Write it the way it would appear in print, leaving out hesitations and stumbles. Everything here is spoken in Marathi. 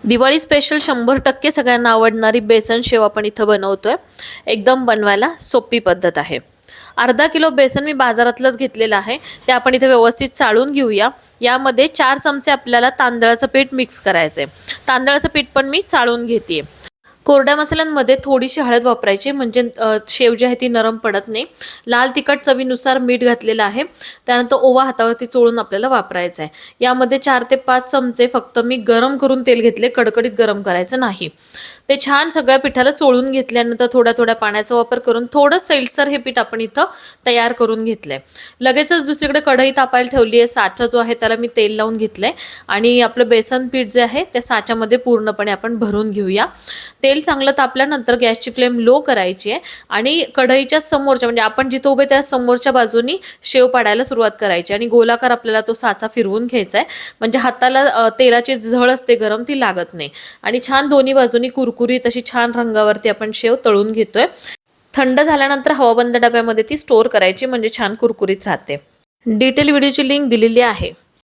दिवाळी स्पेशल 100% सगळ्यांना आवडणारी बेसन शेव आपण इथं बनवतोय। एकदम बनवायला सोपी पद्धत आहे। अर्धा किलो बेसन मी बाजारातलंच घेतलेलं आहे। ते आपण इथे व्यवस्थित चाळून घेऊया। यामध्ये 4 चमचे आपल्याला तांदळाचं पीठ मिक्स करायचंय। तांदळाचं पीठ पण मी चाळून घेतेय। कोरड्या मसाल्यांमध्ये थोडीशी हळद वापरायची म्हणजे शेव जी आहे ती नरम पडत नाही। लाल तिखट चवीनुसार मीठ घातलेलं आहे। त्यानंतर ओवा हातावरती चोळून आपल्याला वापरायचा आहे। यामध्ये 4 ते 5 चमचे फक्त मी गरम करून तेल घेतले, कडकडीत गरम करायचं नाही। ते छान सगळ्या पिठाला चोळून घेतल्यानंतर थोड्या थोड्या पाण्याचा वापर करून थोडं सैलसर हे पीठ आपण इथं तयार करून घेतलंय। लगेचच दुसरीकडे कढई तापायला ठेवली आहे। साचा जो आहे त्याला मी तेल लावून घेतलंय आणि आपलं बेसन पीठ जे आहे त्या साच्यामध्ये पूर्णपणे आपण भरून घेऊया। तेल चांगलं तापल्यानंतर गॅसची फ्लेम लो करायची आहे आणि कढईच्या समोरच्या म्हणजे आपण जिथे उभे त्या समोरच्या बाजूनी शेव पाडायला सुरुवात करायची आणि गोलाकार आपल्याला तो साचा फिरवून घ्यायचा आहे म्हणजे हाताला तेलाची झळ असते गरम ती लागत नाही आणि छान दोन्ही बाजूनी कुरकुरीत अशी छान रंगावरती आपण शेव तळून घेतोय। थंड झाल्यानंतर हवाबंद डब्यामध्ये ती स्टोअर करायची म्हणजे छान कुरकुरीत राहते। डिटेल व्हिडिओची लिंक दिलेली आहे।